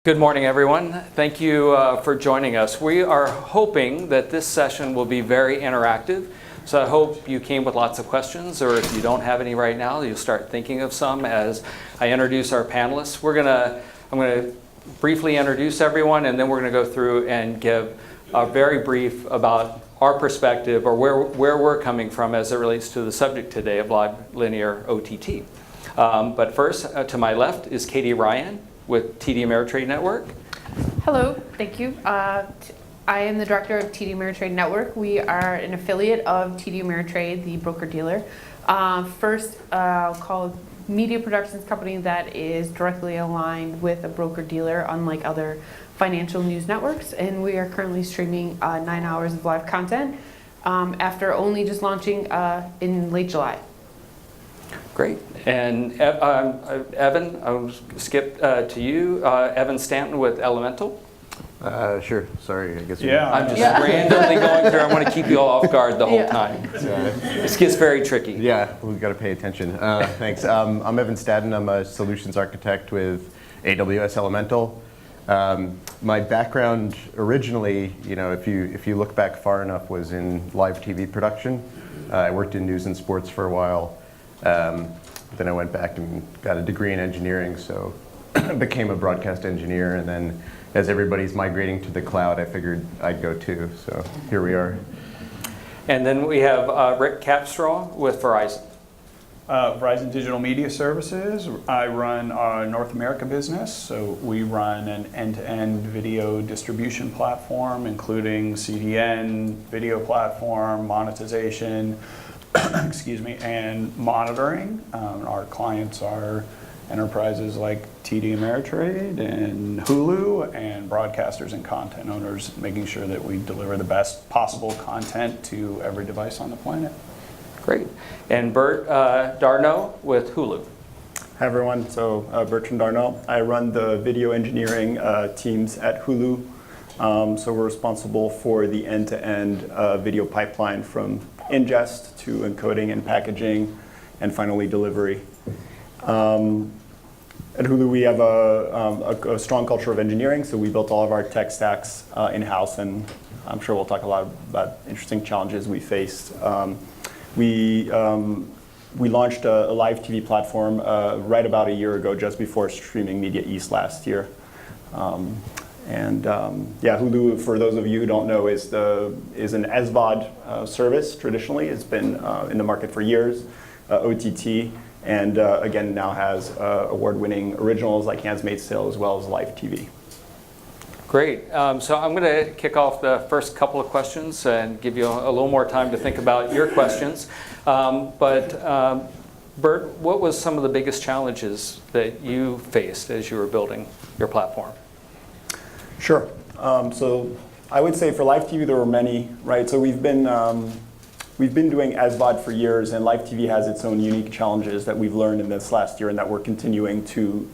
Good morning, everyone. Thank you for joining us. We are hoping that this session will be very interactive. So I hope you came with lots of questions, or if you don't have any right now, you'll start thinking of some as I introduce our panelists. I'm going to briefly introduce everyone, and then we're going to go through and give a very brief about our perspective or where we're coming from as it relates to the subject today of live linear OTT. But first, to my left is Katie Ryan with TD Ameritrade Network. Hello, thank you. I am the director of TD Ameritrade Network. We are an affiliate of TD Ameritrade, the broker-dealer. First, I'll call a media productions company that is directly aligned with a broker-dealer, unlike other financial news networks. And we are currently streaming 9 hours of live content after only just launching in late July. Great. And Evan, I'll skip to you. Evan Staton with Elemental. Sure. Sorry, I guess. I'm just randomly going through. I want to keep you all off guard the whole time. This gets very tricky. Yeah, we've got to pay attention. Thanks. I'm Evan Staton. I'm a solutions architect with AWS Elemental. My background originally, if you look back far enough, was in live TV production. I worked in news and sports for a while. Then I went back and got a degree in engineering, so became a broadcast engineer. And then as everybody's migrating to the cloud, I figured I'd go too. So here we are. And then we have Rick Kapstraw with Verizon. Verizon Digital Media Services. I run our North America business. So we run an end-to-end video distribution platform, including CDN, video platform, monetization, excuse me, and monitoring. Our clients are enterprises like TD Ameritrade and Hulu and broadcasters and content owners, making sure that we deliver the best possible content to every device on the planet. Great. And Darnault with Hulu. Hi everyone, so Bertrand Darnault. I run the video engineering teams at Hulu. So we're responsible for the end-to-end video pipeline from ingest to encoding and packaging, and finally delivery. At Hulu, we have a strong culture of engineering, so we built all of our tech stacks in-house, and I'm sure we'll talk a lot about interesting challenges we faced. We launched a live TV platform right about a year ago, just before Streaming Media East last year. Hulu, for those of you who don't know, is an SVOD service. Traditionally, it's been in the market for years, OTT, and again now has award-winning originals like Handmaid's Tale as well as live TV. Great. So I'm going to kick off the first couple of questions and give you a little more time to think about your questions. Bert, what was some of the biggest challenges that you faced as you were building your platform? Sure. So I would say for live TV there were many, right? So we've been doing SVOD for years, and live TV has its own unique challenges that we've learned in this last year and that we're continuing to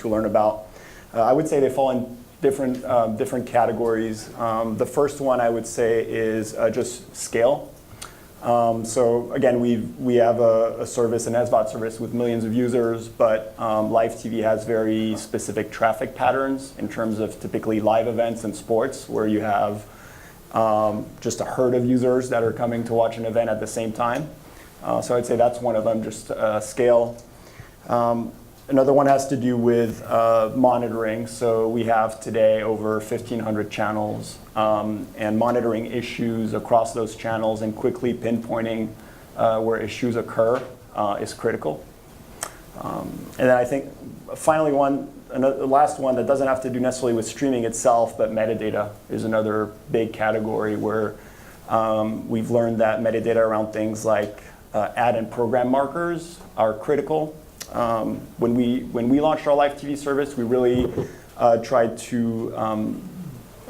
learn about. I would say they fall in different categories. The first one I would say is just scale. So again, we have a service, an SVOD service with millions of users, but live TV has very specific traffic patterns in terms of typically live events and sports, where you have just a herd of users that are coming to watch an event at the same time. So I'd say that's one of them, just scale. Another one has to do with monitoring. So we have today over 1,500 channels, and monitoring issues across those channels and quickly pinpointing where issues occur is critical. And then I think finally the last one that doesn't have to do necessarily with streaming itself, but metadata is another big category where we've learned that metadata around things like ad and program markers are critical. When we launched our live TV service, we really tried to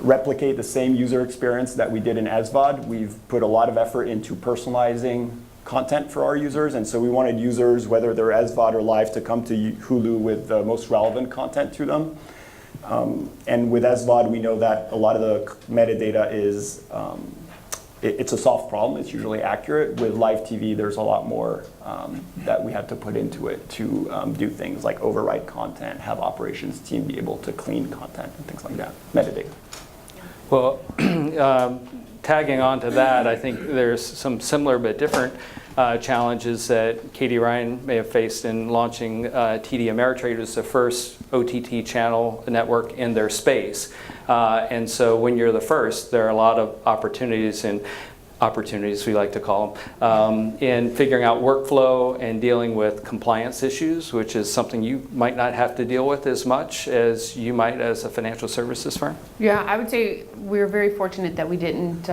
replicate the same user experience that we did in SVOD. We've put a lot of effort into personalizing content for our users, and so we wanted users, whether they're SVOD or live, to come to Hulu with the most relevant content to them. And with SVOD, we know that a lot of the metadata is it's a soft problem. It's usually accurate. With live TV, there's a lot more that we had to put into it to do things like overwrite content, have operations team be able to clean content and things like that, metadata. Well, tagging on to that, I think there's some similar but different challenges that Katie Ryan may have faced in launching TD Ameritrade as the first OTT channel network in their space. And so when you're the first, there are a lot of opportunities, we like to call them, in figuring out workflow and dealing with compliance issues, which is something you might not have to deal with as much as you might as a financial services firm. Yeah, I would say we're very fortunate that we didn't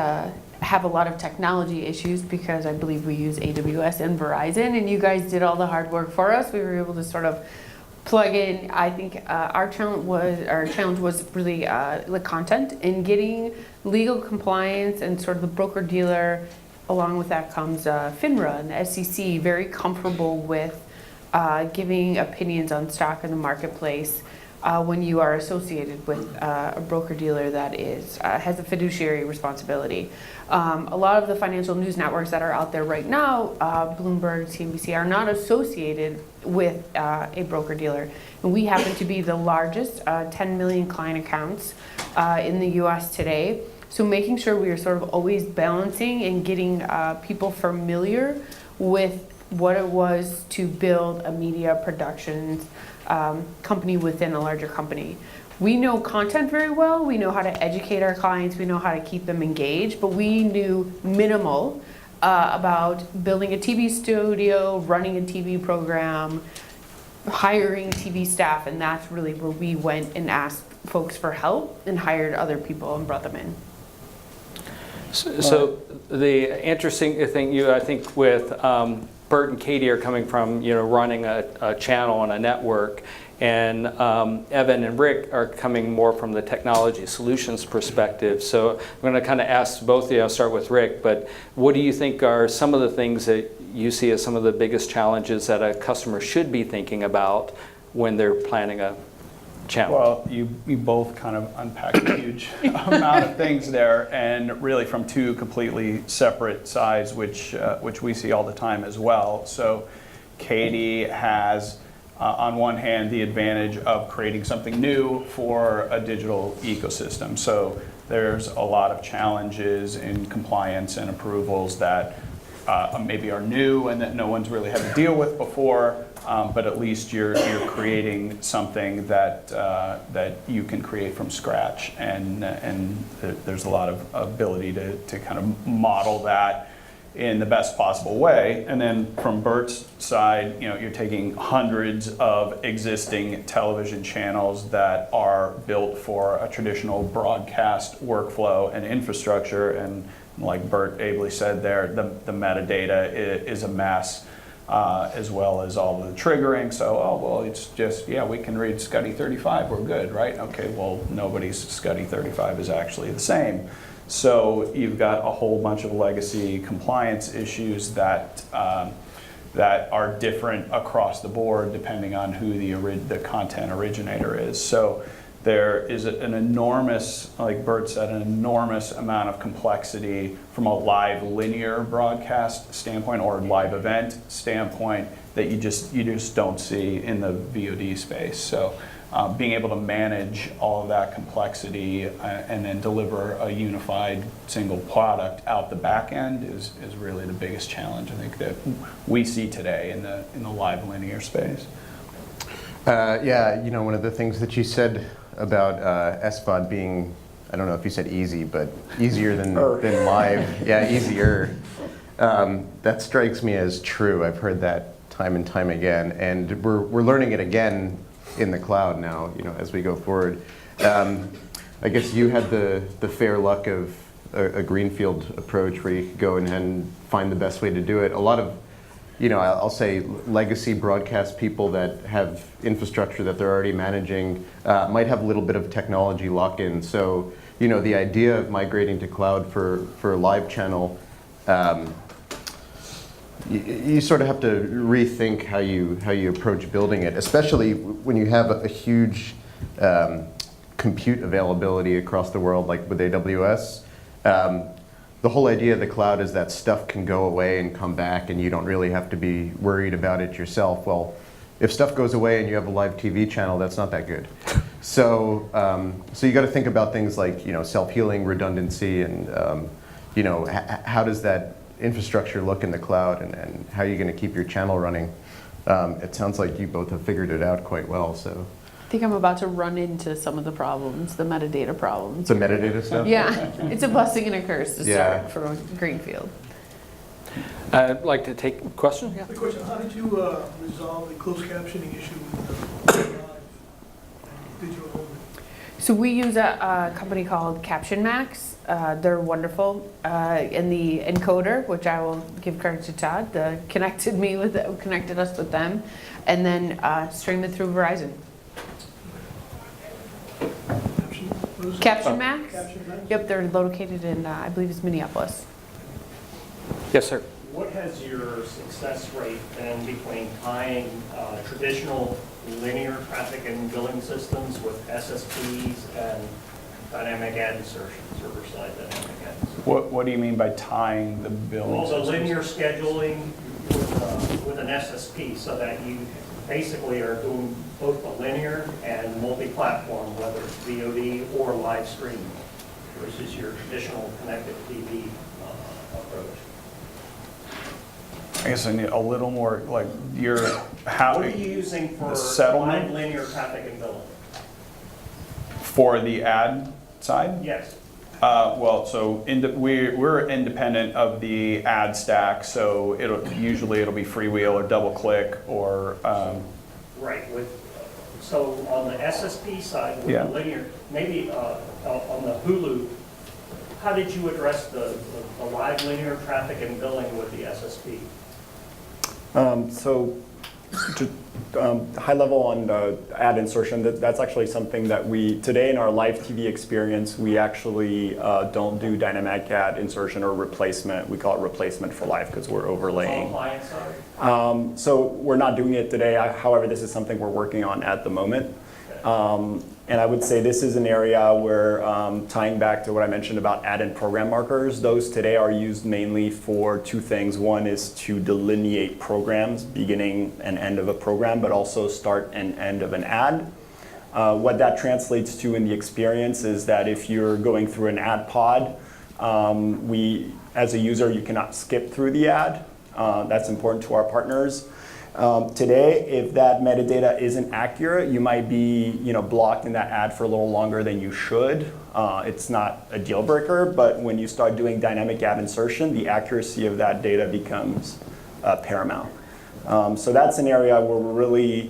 have a lot of technology issues, because I believe we use AWS and Verizon, and you guys did all the hard work for us. We were able to sort of plug in. I think our challenge was really the content and getting legal compliance and sort of the broker-dealer. Along with that comes FINRA and the SEC, very comfortable with giving opinions on stock in the marketplace when you are associated with a broker-dealer that has a fiduciary responsibility. A lot of the financial news networks that are out there right now, Bloomberg, CNBC, are not associated with a broker-dealer. And we happen to be the largest, 10 million client accounts in the US today. So making sure we are sort of always balancing and getting people familiar with what it was to build a media productions company within a larger company. We know content very well, we know how to educate our clients, we know how to keep them engaged, but we knew minimal about building a TV studio, running a TV program, hiring TV staff, and that's really where we went and asked folks for help and hired other people and brought them in. So the interesting thing, I think with Bert and Katie are coming from running a channel on a network, and Evan and Rick are coming more from the technology solutions perspective. So I'm going to kind of ask both of you. I'll start with Rick, but what do you think are some of the things that you see as some of the biggest challenges that a customer should be thinking about when they're planning a channel? Well, you both kind of unpacked a huge amount of things there, and really from two completely separate sides, which we see all the time as well. So Katie has, on one hand, the advantage of creating something new for a digital ecosystem. So there's a lot of challenges in compliance and approvals that maybe are new and that no one's really had to deal with before. But at least you're creating something that you can create from scratch, and there's a lot of ability to kind of model that in the best possible way. And then from Bert's side, you're taking hundreds of existing television channels that are built for a traditional broadcast workflow and infrastructure, and like Bert ably said there, the metadata is a mess. As well as all of the triggering. So, it's just, we can read Scuddy 35, we're good, right? Okay, well, nobody's Scuddy 35 is actually the same. So you've got a whole bunch of legacy compliance issues that are different across the board depending on who the content originator is. So there is an enormous, like Bert said, an enormous amount of complexity from a live linear broadcast standpoint or live event standpoint that you just don't see in the VOD space. So being able to manage all of that complexity and then deliver a unified single product out the back end is really the biggest challenge, I think, that we see today in the live linear space. One of the things that you said about SVOD being, I don't know if you said easy, but easier than live. Yeah, easier. That strikes me as true. I've heard that time and time again, and we're learning it again in the cloud now, as we go forward. I guess you had the fair luck of a greenfield approach where you could go and find the best way to do it. A lot of I'll say legacy broadcast people that have infrastructure that they're already managing might have a little bit of technology lock-in. So, the idea of migrating to cloud for a live channel, you sort of have to rethink how you approach building it, especially when you have a huge compute availability across the world, like with AWS. the whole idea of the cloud is that stuff can go away and come back and you don't really have to be worried about it yourself. Well, if stuff goes away and you have a live TV channel, that's not that good. So, so you got to think about things like, self-healing, redundancy, and, how does that infrastructure look in the cloud, and how are you going to keep your channel running? It sounds like you both have figured it out quite well, so. I think I'm about to run into some of the problems, the metadata problems. The metadata stuff? Yeah, it's a blessing and a curse to Yeah. start for Greenfield. I'd like to take questions. Yeah. The question, how did you resolve the closed captioning issue with live digital only? So we use a company called Caption Max. They're wonderful. And the encoder, which I will give credit to Todd, connected us with them, and then stream it through Verizon. Caption Max? Caption Max? Yep, they're located in, I believe it's Minneapolis. Yes, sir. What has your success rate been between tying traditional linear traffic and billing systems with SSPs and dynamic ad insertion, server-side dynamic ad insertion? What do you mean by tying the billing Well, the systems? linear scheduling with an SSP, so that you basically are doing both the linear and multi-platform, whether it's VOD or live streaming, versus your traditional connected TV approach. I guess I need a little more, like, how. What are you using for The settlement? live linear traffic and billing? For the ad side? Yes. Well, so we're independent of the ad stack, so usually it'll be freewheel or double click or. Right. So on the SSP side, with Yeah. the linear, maybe on the Hulu, how did you address the live linear traffic and billing with the SSP? So, high level on ad insertion, that's actually something that today in our live TV experience, we actually don't do dynamic ad insertion or replacement. We call it replacement for live because we're overlaying. On client side? So we're not doing it today. However, this is something we're working on at the moment. And I would say this is an area where, tying back to what I mentioned about ad and program markers, those today are used mainly for two things. One is to delineate programs, beginning and end of a program, but also start and end of an ad. What that translates to in the experience is that if you're going through an ad pod, as a user, you cannot skip through the ad. That's important to our partners. Today, if that metadata isn't accurate, you might be blocked in that ad for a little longer than you should. It's not a deal breaker, but when you start doing dynamic ad insertion, the accuracy of that data becomes paramount. So that's an area where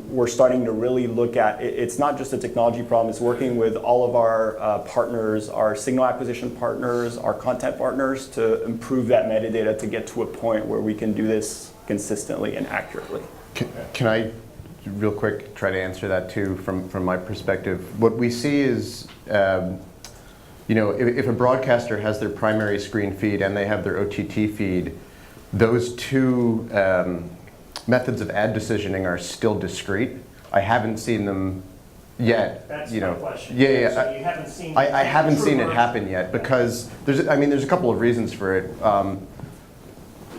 we're starting to really look at. It's not just a technology problem, it's working with all of our partners, our signal acquisition partners, our content partners to improve that metadata to get to a point where we can do this consistently and accurately. Can I, real quick, try to answer that too from my perspective? What we see is, if a broadcaster has their primary screen feed and they have their OTT feed, those two methods of ad decisioning are still discrete. I haven't seen them yet. That's my question. Yeah. So you haven't seen. I haven't seen it happen yet because there's a couple of reasons for it.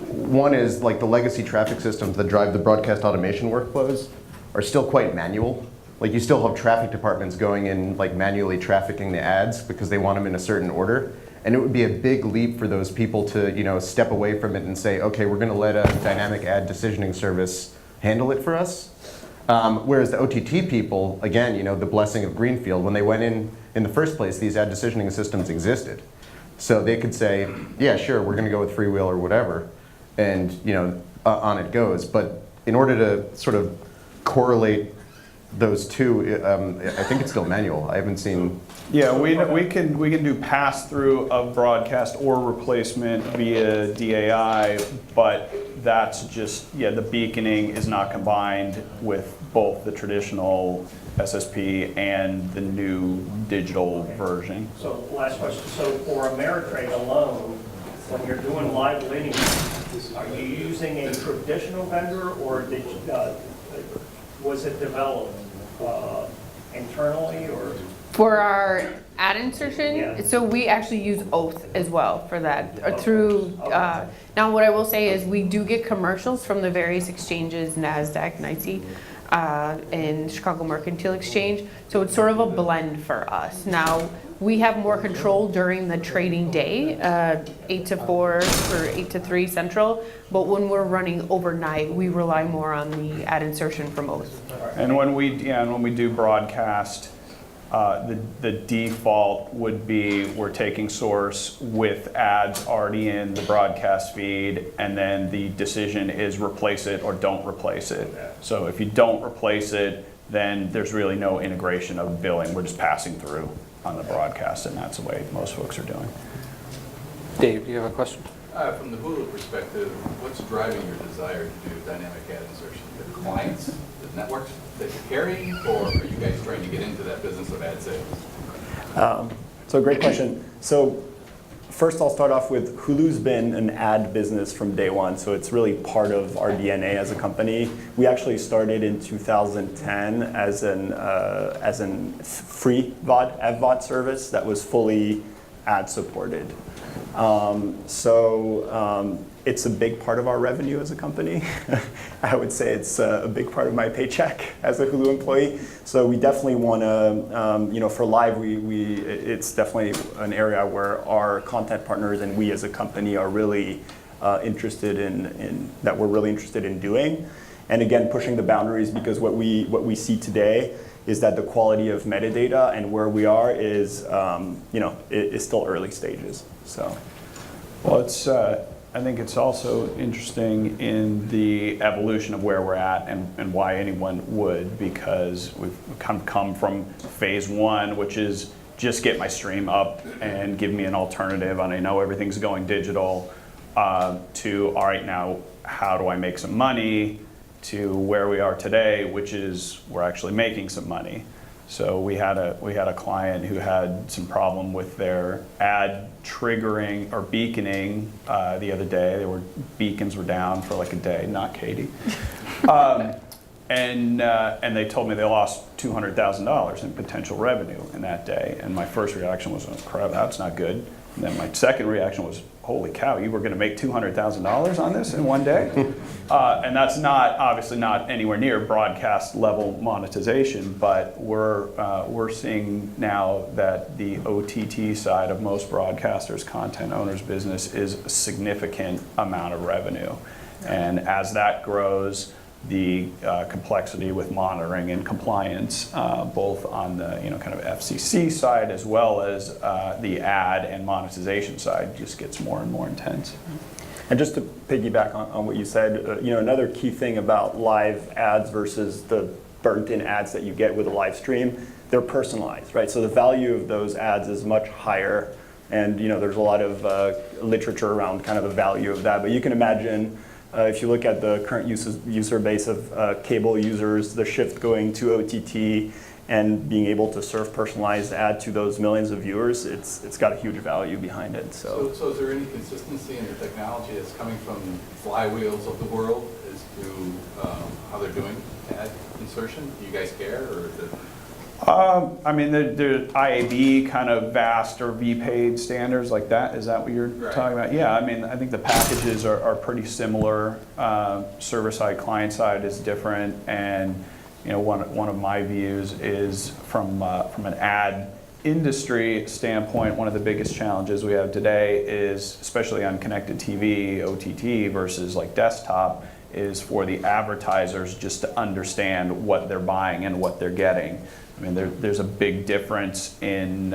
One is like the legacy traffic systems that drive the broadcast automation workflows are still quite manual. Like you still have traffic departments going in like manually trafficking the ads because they want them in a certain order. And it would be a big leap for those people to step away from it and say, okay, we're going to let a dynamic ad decisioning service handle it for us. Whereas the OTT people, again, the blessing of Greenfield, when they went in the first place, these ad decisioning systems existed. So they could say, yeah, sure, we're going to go with freewheel or whatever. And on it goes. But in order to sort of correlate those two, I think it's still manual. I haven't seen. Yeah, we can do pass through of broadcast or replacement via DAI, but that's just the beaconing is not combined with both the traditional SSP and the new digital version. So last question. So for Ameritrade alone, when you're doing live linear, are you using a traditional vendor or was it developed internally or? For our ad insertion, Yeah. so we actually use Oath as well for that, Okay. through, Okay. now what I will say is we do get commercials from the various exchanges, NASDAQ, NYSE, and Chicago Mercantile Exchange, so it's sort of a blend for us. Now, we have more control during the trading day, 8 to 4 or 8 to 3 Central, but when we're running overnight, we rely more on the ad insertion from Oath. And when we do broadcast, the default would be we're taking source with ads already in the broadcast feed, and then the decision is replace it or don't replace it. So if you don't replace it, then there's really no integration of billing. We're just passing through on the broadcast, and that's the way most folks are doing. Dave, do you have a question? From the Hulu perspective, what's driving your desire to do dynamic ad insertion? The clients, the networks that you're carrying, or are you guys trying to get into that business of ad sales? So great question. So first I'll start off with Hulu's been an ad business from day one, so it's really part of our DNA as a company. We actually started in 2010 as an free AVOD service that was fully ad supported. It's a big part of our revenue as a company. I would say it's a big part of my paycheck as a Hulu employee. So we definitely want to, for live, it's definitely an area where our content partners and we as a company are really interested in that we're really interested in doing. And again, pushing the boundaries, because what we see today is that the quality of metadata and where we are is, is still early stages. So, well, I think it's also interesting in the evolution of where we're at and why anyone would, because we've kind of come from phase one, which is just get my stream up and give me an alternative, and I know everything's going digital, to, all right, now how do I make some money, to where we are today, which is we're actually making some money. So we had a client who had some problem with their ad triggering or beaconing the other day. Beacons were down for like a day, not Katie. And they told me they lost $200,000 in potential revenue in that day. And my first reaction was, oh, crap, that's not good. And then my second reaction was, holy cow, you were going to make $200,000 on this in one day? And that's obviously not anywhere near broadcast level monetization, but we're seeing now that the OTT side of most broadcasters, content owners' business is a significant amount of revenue. And as that grows, the complexity with monitoring and compliance, both on the kind of FCC side as well as the ad and monetization side, just gets more and more intense. and just to piggyback on what you said, another key thing about live ads versus the burnt-in ads that you get with a live stream, they're personalized, right? So the value of those ads is much higher, and there's a lot of literature around kind of the value of that. But you can imagine. If you look at the current user base of cable users, the shift going to OTT and being able to serve personalized ad to those millions of viewers, it's got a huge value behind it. So is there any consistency in the technology that's coming from flywheels of the world as to how they're doing ad insertion? Do you guys care, or is it? I mean, the IAB kind of VAST or VPaid standards like that. Is that what you're talking about? Yeah, I mean, I think the packages are pretty similar. Server side, client side is different, and one of my views is from an ad industry standpoint, one of the biggest challenges we have today is, especially on connected TV, OTT versus like desktop, is for the advertisers just to understand what they're buying and what they're getting. I mean, there's a big difference in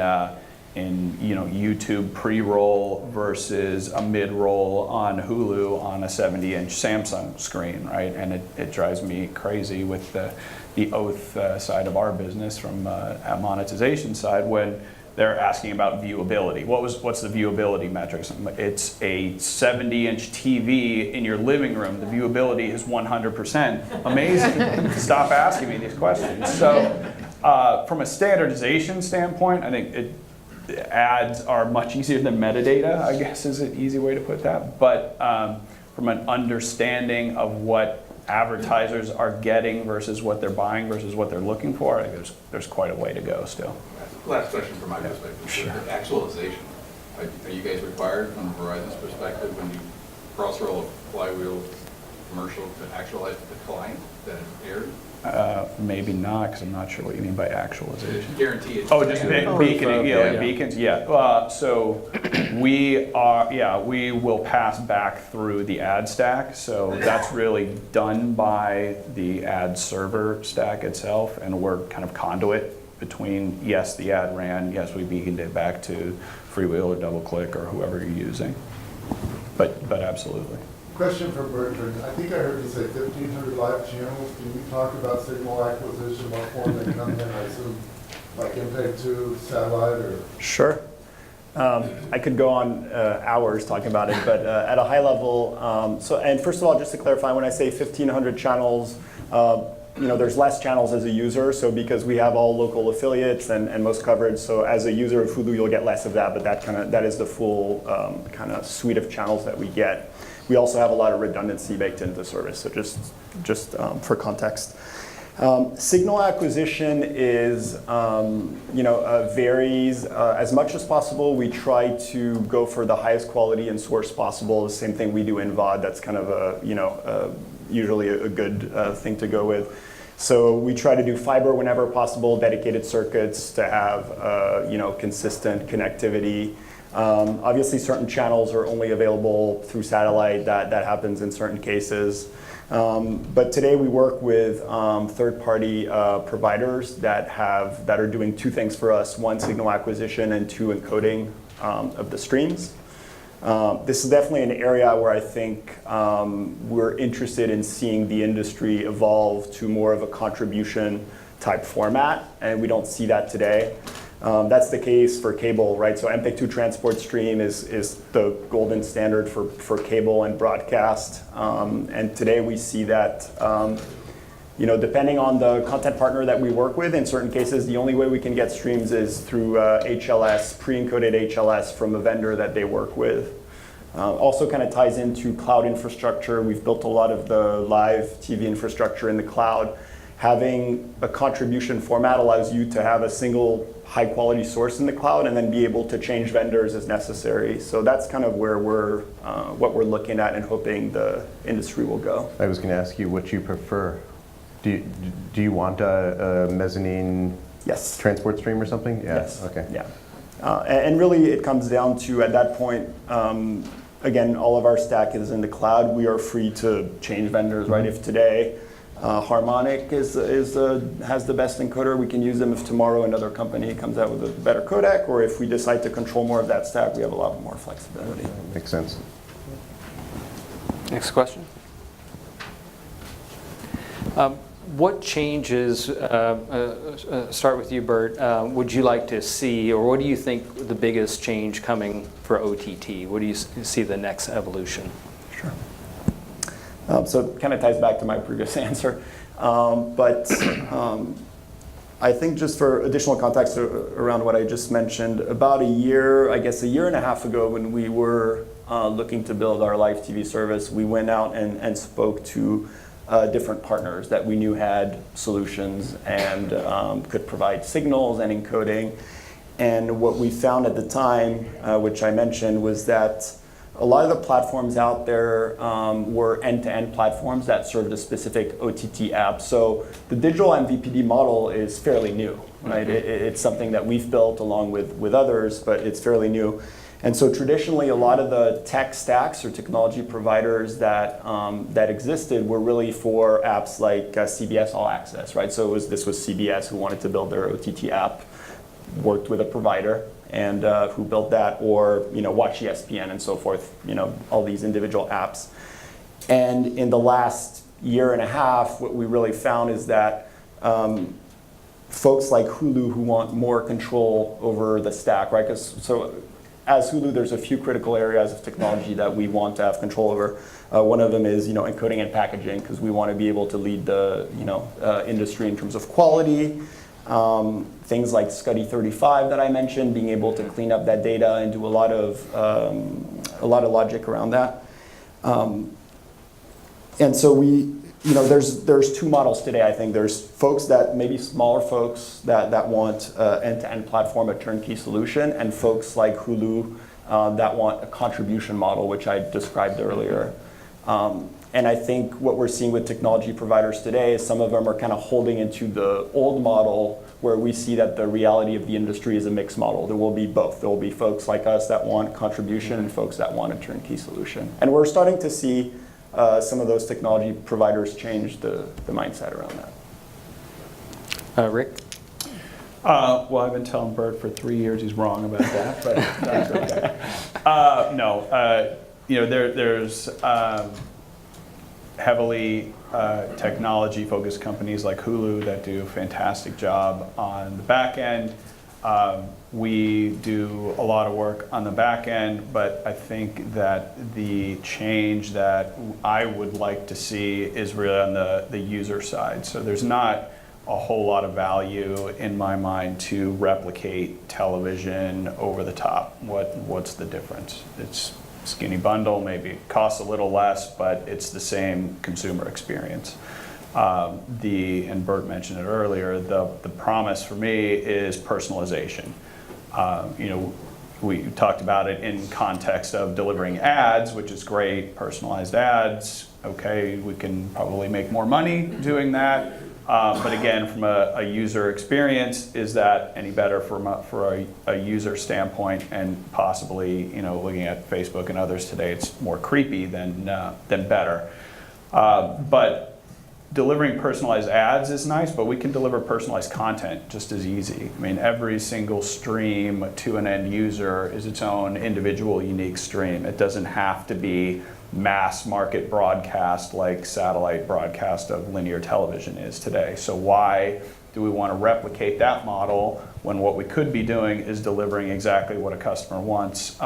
YouTube pre-roll versus a mid-roll on Hulu on a 70-inch Samsung screen, right? And it drives me crazy with the Oath side of our business from a monetization side when they're asking about viewability. What's the viewability metrics? It's a 70-inch TV in your living room. The viewability is 100%. Amazing. Stop asking me these questions. So from a standardization standpoint, I think ads are much easier than metadata, I guess is an easy way to put that. But from an understanding of what advertisers are getting versus what they're buying versus what they're looking for, I think there's quite a way to go still. Last question from my perspective. Sure. The actualization. Are you guys required from Verizon's perspective when you cross-roll a flywheel commercial to actualize to the client that it aired? Maybe not, because I'm not sure what you mean by actualization. Guarantee it. Oh, just beaconing, yeah, like yeah. beacons, yeah. So we will pass back through the ad stack. So that's really done by the ad server stack itself, and we're kind of conduit between, yes, the ad ran, yes, we beaconed it back to Freewheel or DoubleClick or whoever you're using. But absolutely. Question for Bertrand. I think I heard you say 1,500 live channels. Can you talk about signal acquisition, what form they come in? I assume like MPEG-2, satellite, or? Sure. I could go on hours talking about it, but at a high level, and first of all, just to clarify, when I say 1,500 channels, there's less channels as a user, so because we have all local affiliates and most coverage, so as a user of Hulu, you'll get less of that, but that is the full kind of suite of channels that we get. We also have a lot of redundancy baked into the service, so just for context. Signal acquisition is, varies. As much as possible, we try to go for the highest quality and source possible. The same thing we do in VOD. That's kind of usually a good thing to go with. So we try to do fiber whenever possible, dedicated circuits to have consistent connectivity. Obviously, certain channels are only available through satellite. That happens in certain cases. But today we work with third-party providers that are doing two things for us: one, signal acquisition, and two, encoding of the streams. This is definitely an area where I think we're interested in seeing the industry evolve to more of a contribution type format, and we don't see that today. That's the case for cable, right? So MPEG-2 transport stream is the golden standard for cable and broadcast. And today we see that, depending on the content partner that we work with, in certain cases, the only way we can get streams is through HLS, pre-encoded HLS from a vendor that they work with. Also kind of ties into cloud infrastructure. We've built a lot of the live TV infrastructure in the cloud. Having a contribution format allows you to have a single high quality source in the cloud and then be able to change vendors as necessary. So that's kind of where what we're looking at and hoping the industry will go. I was going to ask you what you prefer. Do you want a mezzanine Yes. transport stream or something? Yeah. Yes. Okay. Yeah. And really it comes down to, at that point, again, all of our stack is in the cloud. We are free to change vendors, right? If today Harmonic has the best encoder, we can use them. If tomorrow another company comes out with a better codec, or if we decide to control more of that stack, we have a lot more flexibility. Makes sense. Next question. What changes, start with you, Bert, would you like to see, or what do you think the biggest change coming for OTT? What do you see the next evolution? Sure. So it kind of ties back to my previous answer. But I think just for additional context around what I just mentioned, about a year and a half ago, when we were looking to build our live TV service, we went out and spoke to different partners that we knew had solutions and could provide signals and encoding. And what we found at the time, which I mentioned, was that a lot of the platforms out there were end-to-end platforms that served a specific OTT app. So the digital MVPD model is fairly new, right? It's something that we've built along with others, but it's fairly new. And so traditionally, a lot of the tech stacks or technology providers that existed were really for apps like CBS All Access, right? So this was CBS who wanted to build their OTT app, worked with a provider, and who built that, or Watch ESPN and so forth, all these individual apps. And in the last year and a half, what we really found is that folks like Hulu who want more control over the stack, right? So as Hulu, there's a few critical areas of technology that we want to have control over. One of them is encoding and packaging, because we want to be able to lead the industry in terms of quality. Things like SCUDdy 35 that I mentioned, being able to clean up that data and do a lot of logic around that. And so you know, there's two models today, I think. There's folks that, maybe smaller folks that want end-to-end platform, a turnkey solution, and folks like Hulu that want a contribution model, which I described earlier. And I think what we're seeing with technology providers today is some of them are kind of holding into the old model, where we see that the reality of the industry is a mixed model. There will be both. There will be folks like us that want contribution and folks that want a turnkey solution. And we're starting to see some of those technology providers change the mindset around that. Rick? Well, I've been telling Bert for 3 years he's wrong about that, but that's okay. No, you know, there's heavily technology-focused companies like Hulu that do a fantastic job on the back end. We do a lot of work on the back end, but I think that the change that I would like to see is really on the user side. So there's not a whole lot of value in my mind to replicate television over the top. What's the difference? It's skinny bundle, maybe it costs a little less, but it's the same consumer experience. And Bert mentioned it earlier, the promise for me is personalization. You know, we talked about it in context of delivering ads, which is great, personalized ads. Okay, we can probably make more money doing that. But again, from a user experience, is that any better for a user standpoint? And possibly, you know, looking at Facebook and others today, it's more creepy than better. But delivering personalized ads is nice, but we can deliver personalized content just as easy. I mean, every single stream to an end user is its own individual, unique stream. It doesn't have to be mass market broadcast like satellite broadcast of linear television is today. So why do we want to replicate that model when what we could be doing is delivering exactly what a customer wants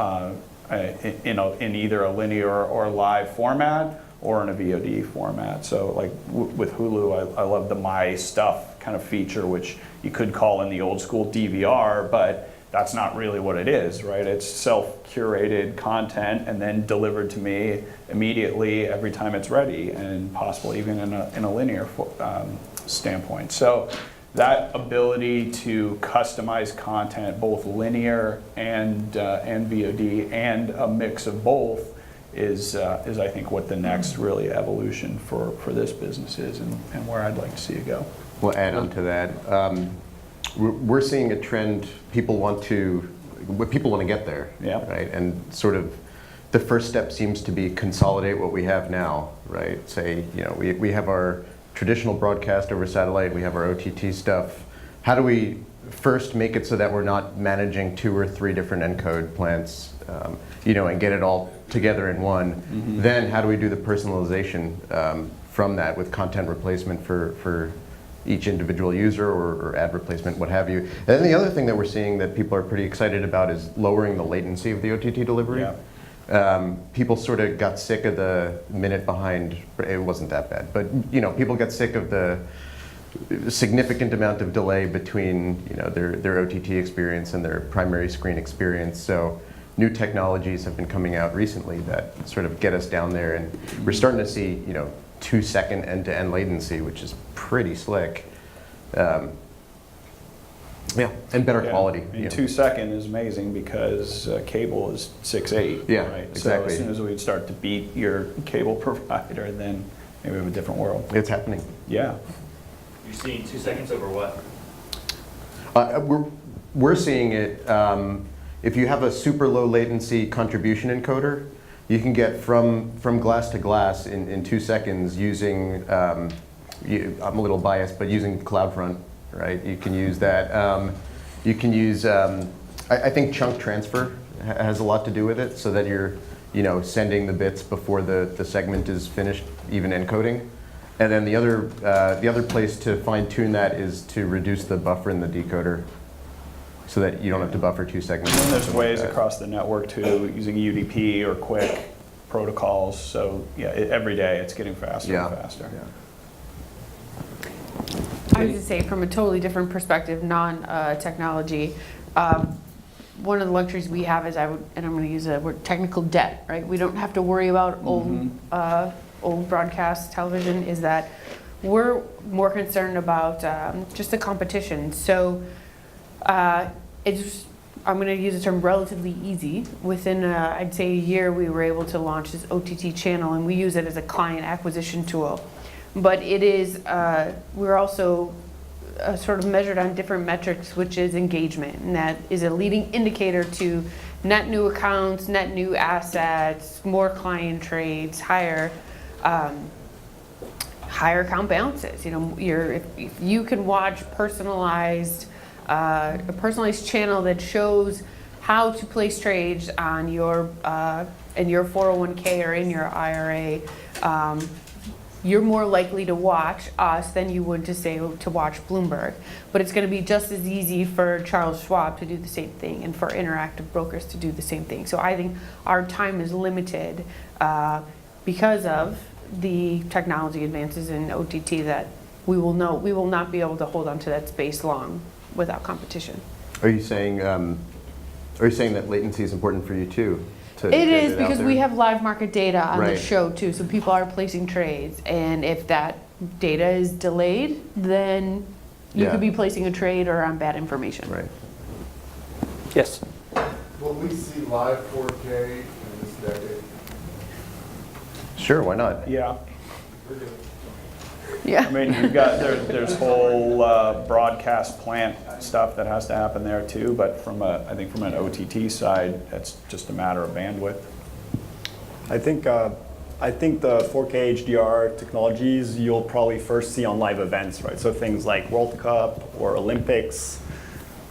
in either a linear or live format or in a VOD format? So like with Hulu, I love the My Stuff kind of feature, which you could call in the old school DVR, but that's not really what it is, right? It's self-curated content and then delivered to me immediately every time it's ready, and possibly even in a linear standpoint. So that ability to customize content, both linear and VOD, and a mix of both, is I think what the next really evolution for this business is, and where I'd like to see it go. We'll add on to that. We're seeing a trend. People want to get there, Yeah. right? And sort of the first step seems to be consolidate what we have now, right? Say, you know, we have our traditional broadcast over satellite, we have our OTT stuff. How do we first make it so that we're not managing 2 or 3 different encode plants, you know, and get it all together in one? Mm-hmm. Then how do we do the personalization from that with content replacement for each individual user or ad replacement, what have you? And then the other thing that we're seeing that people are pretty excited about is lowering the latency of the OTT delivery. Yeah. People sort of got sick of the minute behind. It wasn't that bad, but you know, people got sick of the significant amount of delay between, you know, their OTT experience and their primary screen experience. So new technologies have been coming out recently that sort of get us down there, and we're starting to see, you know, 2-second end-to-end latency, which is pretty slick. Yeah, and better quality. And 2 seconds is amazing because cable is 6/8. Yeah, right? exactly. So as soon as we start to beat your cable provider, then maybe we have a different world. It's happening. Yeah. You're seeing 2 seconds over what? We're seeing it. If you have a super low latency contribution encoder, you can get from glass to glass in 2 seconds using, I'm a little biased, but using CloudFront, right? You can use that. You can use, I think chunk transfer has a lot to do with it, so that you're, you know, sending the bits before the segment is finished, even encoding. And then the other place to fine tune that is to reduce the buffer in the decoder, so that you don't have to buffer 2 segments. And there's ways across the network too, using UDP or QUIC protocols. So yeah, every day it's getting faster and faster. Yeah. I would just say, from a totally different perspective, non-technology, one of the luxuries we have is, and I'm going to use a word, technical debt, right? We don't have to worry about old old broadcast television is that we're more concerned about just the competition. So I'm going to use the term relatively easy. Within, I'd say, a year, we were able to launch this OTT channel, and we use it as a client acquisition tool. But it is, we're also sort of measured on different metrics, which is engagement, and that is a leading indicator to net new accounts, net new assets, more client trades, higher account balances. You know, if you can watch a personalized channel that shows how to place trades on your in your 401k or in your IRA, you're more likely to watch us than you would to watch Bloomberg. But it's going to be just as easy for Charles Schwab to do the same thing and for Interactive Brokers to do the same thing. So I think our time is limited because of the technology advances in OTT that we will not be able to hold on to that space long without competition. Are you saying that latency is important for you too? It is, because we have live market data on the Right. show too, so people are placing trades, and if that data is delayed, then you Yeah. could be placing a trade or on bad information. Right. Yes. Will we see live 4K in this decade? Sure, why not? Yeah. Yeah. I mean, you've got, there's whole broadcast plant stuff that has to happen there too, but I think from an OTT side, it's just a matter of bandwidth. I think the 4K HDR technologies you'll probably first see on live events, right? So things like World Cup or Olympics.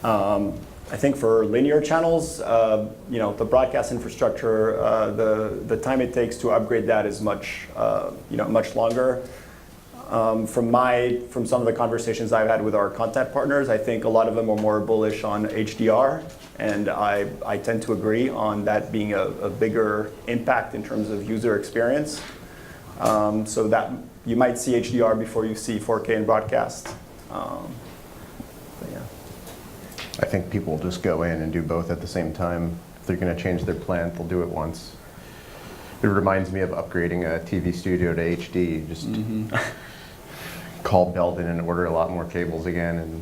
I think for linear channels, you know, the broadcast infrastructure, the time it takes to upgrade that is much longer. From some of the conversations I've had with our content partners, I think a lot of them are more bullish on HDR, and I tend to agree on that being a bigger impact in terms of user experience. So that you might see HDR before you see 4K in broadcast. But yeah. I think people will just go in and do both at the same time. If they're going to change their plant, they'll do it once. It reminds me of upgrading a TV studio to HD. Just call Belden and order a lot more cables again, and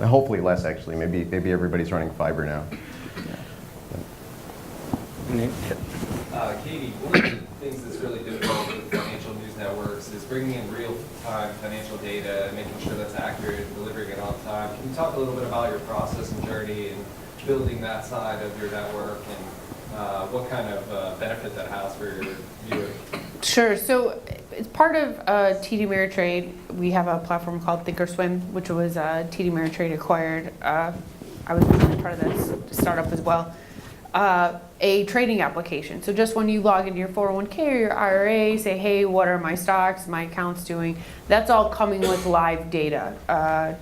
hopefully less actually. Maybe everybody's running fiber now. Katie, one of the things that's really difficult with financial news networks is bringing in real-time financial data and making sure that's accurate and delivering it on time. Can you talk a little bit about your process and journey and building that side of your network, and what kind of benefit that has for your viewers? Sure. So it's part of TD Ameritrade. We have a platform called Thinkorswim, which was TD Ameritrade acquired. I was part of that startup as well. A trading application. So just when you log into your 401k or your IRA, say, hey, what are my stocks, my accounts doing? That's all coming with live data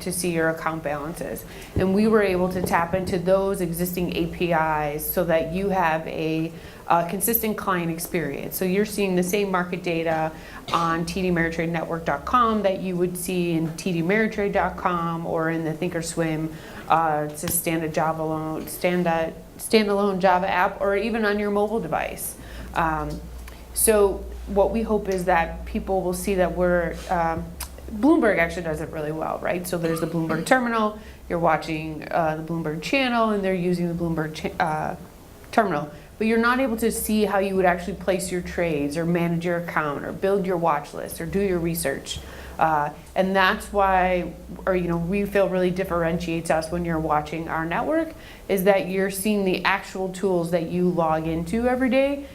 to see your account balances. And we were able to tap into those existing APIs so that you have a consistent client experience. So you're seeing the same market data on tdameritradenetwork.com that you would see in tdameritrade.com or in the Thinkorswim. It's a standalone Java app, or even on your mobile device. So what we hope is that people will see that Bloomberg actually does it really well, right? So there's the Bloomberg terminal, you're watching the Bloomberg channel, and they're using the Bloomberg terminal. But you're not able to see how you would actually place your trades or manage your account or build your watch list or do your research. And that's why, we feel really differentiates us when you're watching our network, is that you're seeing the actual tools that you log into every day,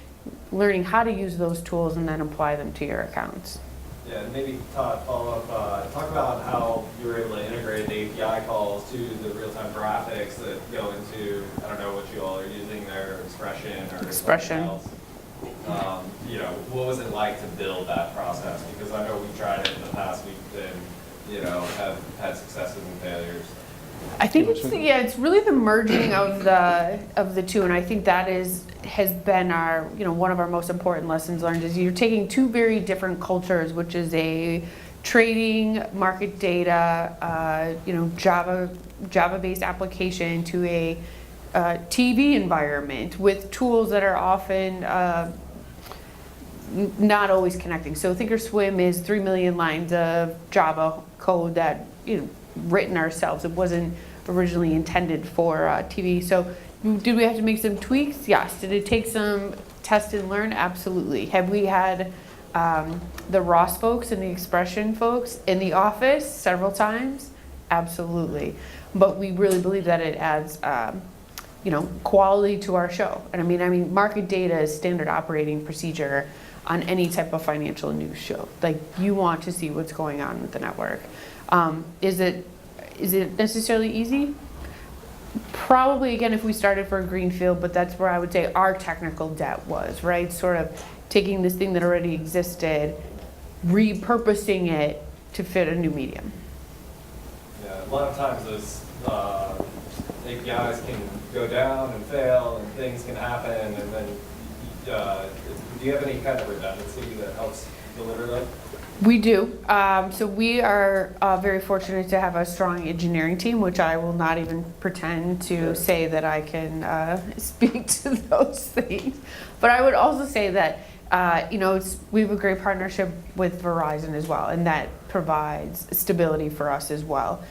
learning how to use those tools and then apply them to your accounts. Yeah, and maybe Todd, follow up, talk about how you were able to integrate the API calls to the real-time graphics that go into, I don't know what you all are using there, Expression or something else. What was it like to build that process? Because I know we've tried it in the past week and, have had successes and failures. I think it's really the merging of the two, and I think that has been our one of our most important lessons learned, is you're taking two very different cultures, which is a trading market data Java-based application to a TV environment with tools that are often not always connecting. So Thinkorswim is 3 million lines of Java code that, written ourselves. It wasn't originally intended for TV. So did we have to make some tweaks? Yes. Did it take some test and learn? Absolutely. Have we had the Ross folks and the Expression folks in the office several times? Absolutely. But we really believe that it adds quality to our show. And I mean, market data is standard operating procedure on any type of financial news show. Like, you want to see what's going on with the network. Is it necessarily easy? Probably, again, if we started for a greenfield, but that's where I would say our technical debt was, right? Sort of taking this thing that already existed, repurposing it to fit a new medium. Yeah, a lot of times those APIs can go down and fail, and things can happen, and then do you have any kind of redundancy that helps deliver that? We do. So we are very fortunate to have a strong engineering team, which I will not even pretend to say that I can speak to those things. But I would also say that we have a great partnership with Verizon as well, and that provides stability for us as well.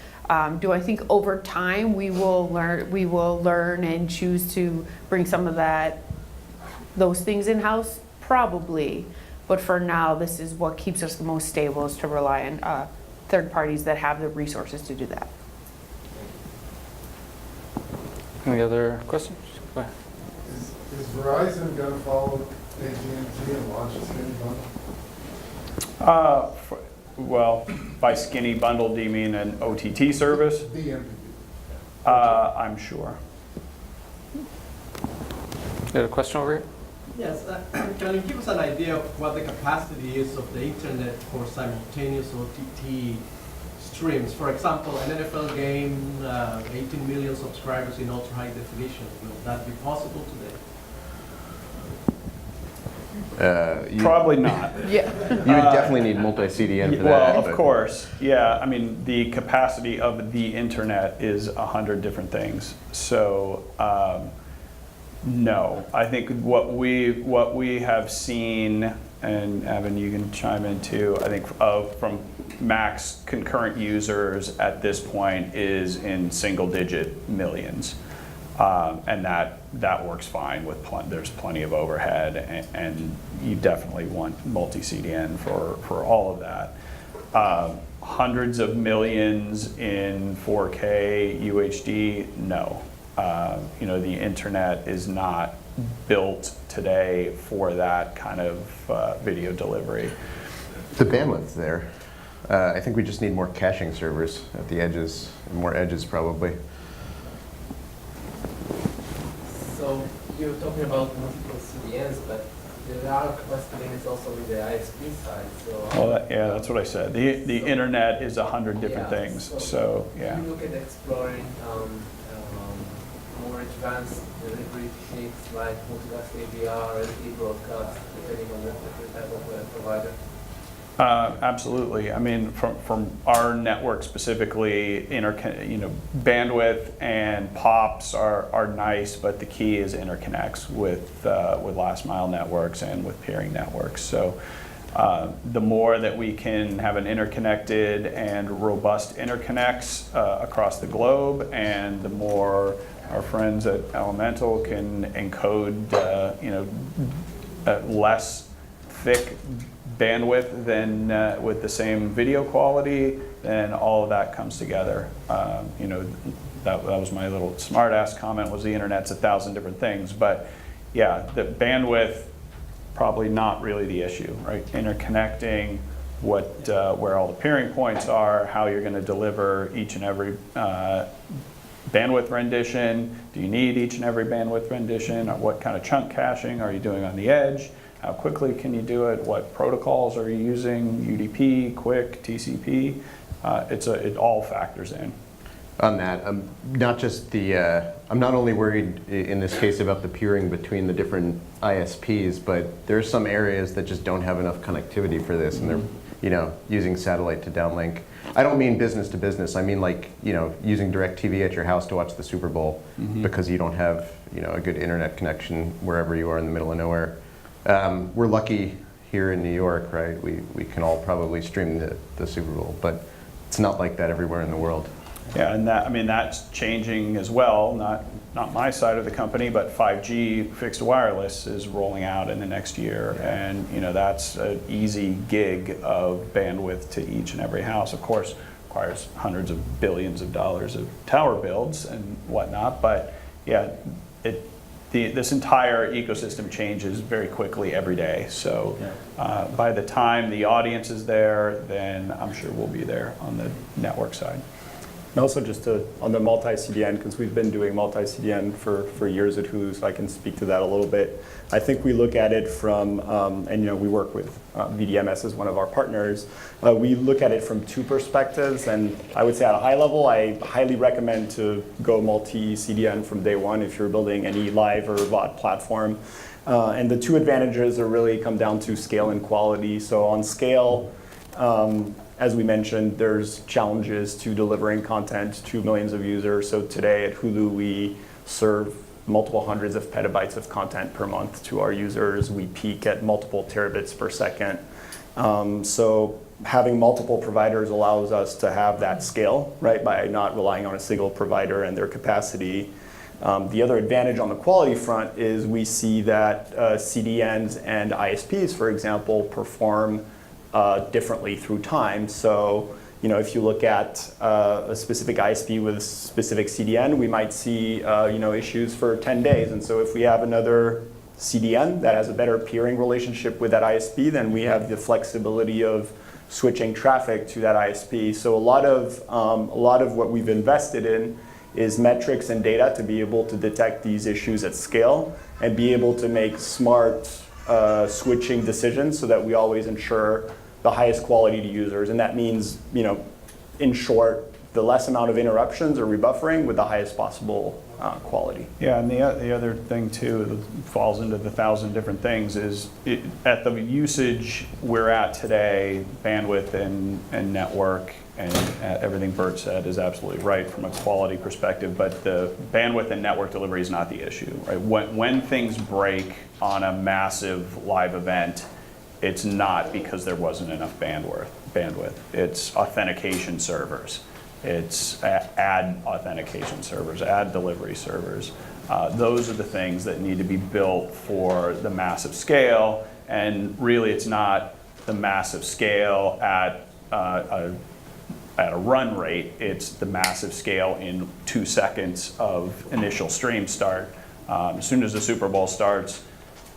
Do I think over time we will learn and choose to bring some of those things in-house? Probably. But for now, this is what keeps us the most stable, is to rely on third parties that have the resources to do that. Any other questions? Go ahead. Is Verizon going to follow AT&T and launch a skinny bundle? Well, by skinny bundle, do you mean an OTT service? The MPP. I'm sure. You had a question over here? Yes, can you give us an idea of what the capacity is of the internet for simultaneous OTT streams? For example, an NFL game, 18 million subscribers in ultra high definition. Will that be possible today? Probably not. Yeah. You would definitely need multi-CDN for that. Well, of but- course, yeah. I mean, the capacity of the internet is 100 different things. So, no. I think what we have seen, and Evan, you can chime in too. I think from max concurrent users at this point is in single-digit millions. And that works fine with there's plenty of overhead, and you definitely want multi-CDN for all of that. Hundreds of millions in 4K UHD, no. The internet is not built today for that kind of video delivery. The bandwidth's there. I think we just need more caching servers at the edges, and more edges probably. So you're talking about multiple CDNs, but there are capacity limits also with the ISP side. So Well, that's what I said. The internet is 100 different things. So yeah. If you look at exploring more advanced delivery techniques like multicast AVR, LTE broadcast, depending on the type of provider. Absolutely. I mean, from our network specifically, bandwidth and POPs are nice, but the key is interconnects with last mile networks and with peering networks. So the more that we can have an interconnected and robust interconnects across the globe, and the more our friends at Elemental can encode, less thick bandwidth than with the same video quality, then all of that comes together. That was my little smart-ass comment, was the internet's 1,000 different things. But yeah, the bandwidth, probably not really the issue, right? Interconnecting where all the peering points are, how you're going to deliver each and every bandwidth rendition. Do you need each and every bandwidth rendition? Or what kind of chunk caching are you doing on the edge? How quickly can you do it? What protocols are you using? UDP, QUIC, TCP? It all factors in. On that, I'm not only worried in this case about the peering between the different ISPs, but there's some areas that just don't have enough connectivity for this, and they're using satellite to downlink. I don't mean business to business. I mean using DirecTV at your house to watch the Super Bowl because you don't have a good internet connection wherever you are in the middle of nowhere. We're lucky here in New York, right, we can all probably stream the Super Bowl, but it's not like that everywhere in the world. Yeah, and that, I mean, that's changing as well, not my side of the company, but 5G fixed wireless is rolling out in the next year, and that's an easy gig of bandwidth to each and every house. Of course, requires hundreds of billions of dollars of tower builds and whatnot, but yeah, this entire ecosystem changes very quickly every day. So by the time the audience is there, then I'm sure we'll be there on the network side. And also just on the multi-CDN, because we've been doing multi-CDN for years at Hulu, so I can speak to that a little bit. I think we look at it from, and we work with VDMS as one of our partners. We look at it from two perspectives, and I would say at a high level, I highly recommend to go multi-CDN from day one if you're building any live or VOD platform. And the two advantages are really come down to scale and quality. So on scale, as we mentioned, there's challenges to delivering content to millions of users. So today at Hulu, we serve multiple hundreds of petabytes of content per month to our users. We peak at multiple terabits per second. So having multiple providers allows us to have that scale, right, by not relying on a single provider and their capacity. The other advantage on the quality front is we see that CDNs and ISPs, for example, perform differently through time. So, if you look at a specific ISP with a specific CDN, we might see, issues for 10 days. And so if we have another CDN that has a better peering relationship with that ISP, then we have the flexibility of switching traffic to that ISP. So a lot of what we've invested in is metrics and data to be able to detect these issues at scale and be able to make smart switching decisions so that we always ensure the highest quality to users. And that means, in short, the less amount of interruptions or rebuffering with the highest possible quality. Yeah, and the other thing too that falls into the 1,000 different things is at the usage we're at today, bandwidth and network and everything Bert said is absolutely right from a quality perspective, but the bandwidth and network delivery is not the issue, right? When things break on a massive live event, it's not because there wasn't enough bandwidth. It's authentication servers. It's ad authentication servers, ad delivery servers. Those are the things that need to be built for the massive scale. And really, it's not the massive scale at a run rate. It's the massive scale in 2 seconds of initial stream start. As soon as the Super Bowl starts,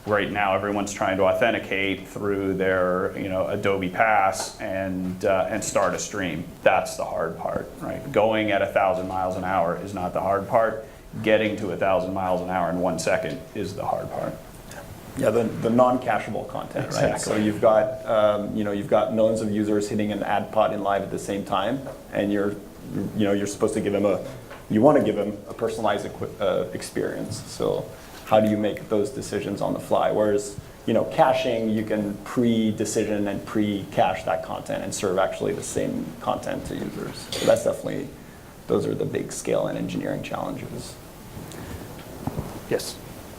right now everyone's trying to authenticate through their Adobe Pass and start a stream. That's the hard part, right? Going at 1,000 miles an hour is not the hard part. Getting to 1,000 miles an hour in 1 second is the hard part. Yeah, the non-cacheable content, right? Exactly. So you've got millions of users hitting an ad pod in live at the same time, and you're supposed to give them a personalized experience. So how do you make those decisions on the fly? Whereas, caching, you can pre-decision and pre-cache that content and serve actually the same content to users. So that's definitely, those are the big scale and engineering challenges. Yes.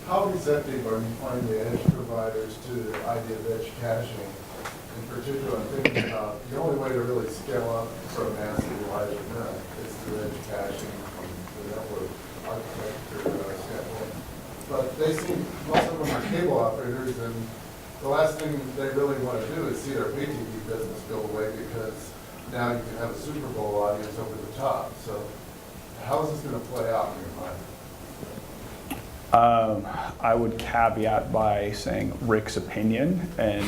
How receptive are you finding the edge providers to the idea of edge caching? In particular, I'm thinking about the only way to really scale up from massive live event is through edge caching from the network architecture standpoint. But most of them are cable operators, and the last thing they really want to do is see their pay TV business go away, because now you can have a Super Bowl audience over the top. So how is this going to play out in your mind? I would caveat by saying Rick's opinion and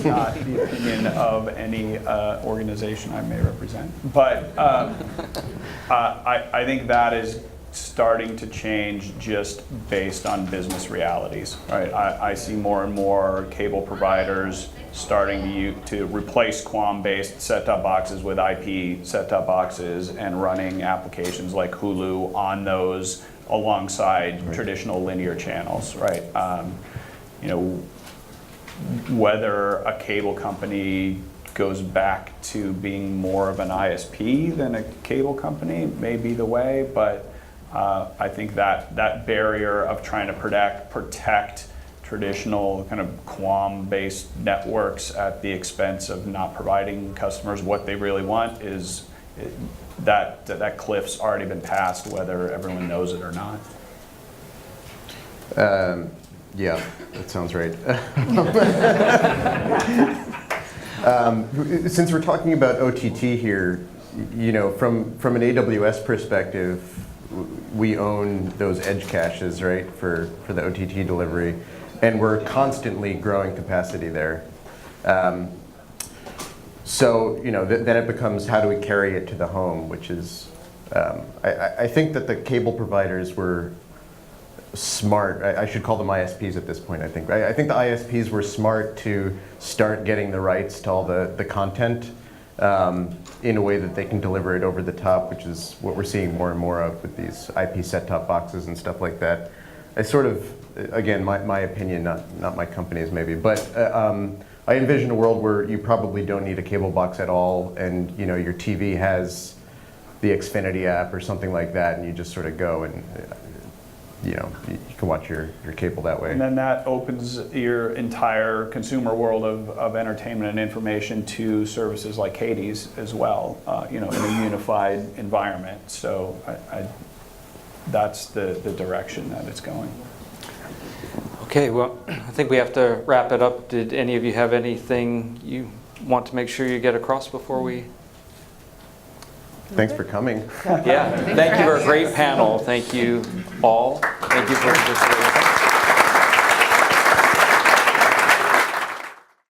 not the opinion of any organization I may represent. But I think that is starting to change just based on business realities, right? I see more and more cable providers starting to replace QAM-based set-top boxes with IP set-top boxes and running applications like Hulu on those alongside traditional linear channels, right? Whether a cable company goes back to being more of an ISP than a cable company may be the way, but I think that barrier of trying to protect traditional kind of QAM-based networks at the expense of not providing customers what they really want is that cliff's already been passed, whether everyone knows it or not. Yeah, that sounds right. Since we're talking about OTT here, you know, from an AWS perspective, we own those edge caches, right, for the OTT delivery, and we're constantly growing capacity there. So, you know, then it becomes how do we carry it to the home, which is, I think that the cable providers were smart. I should call them ISPs at this point, I think. I think the ISPs were smart to start getting the rights to all the content in a way that they can deliver it over the top, which is what we're seeing more and more of with these IP set-top boxes and stuff like that. I sort of, again, my opinion, not my company's maybe, but I envision a world where you probably don't need a cable box at all, and you know your TV has the Xfinity app or something like that, and you just sort of go and you know, you can watch your cable that way. And then that opens your entire consumer world of entertainment and information to services like Katie's as well, you know, in a unified environment. So that's the direction that it's going. Okay, well, I think we have to wrap it up. Did any of you have anything you want to make sure you get across before we? Thanks for coming. Yeah, thank you for a great panel. Thank you all. Thank you for participating.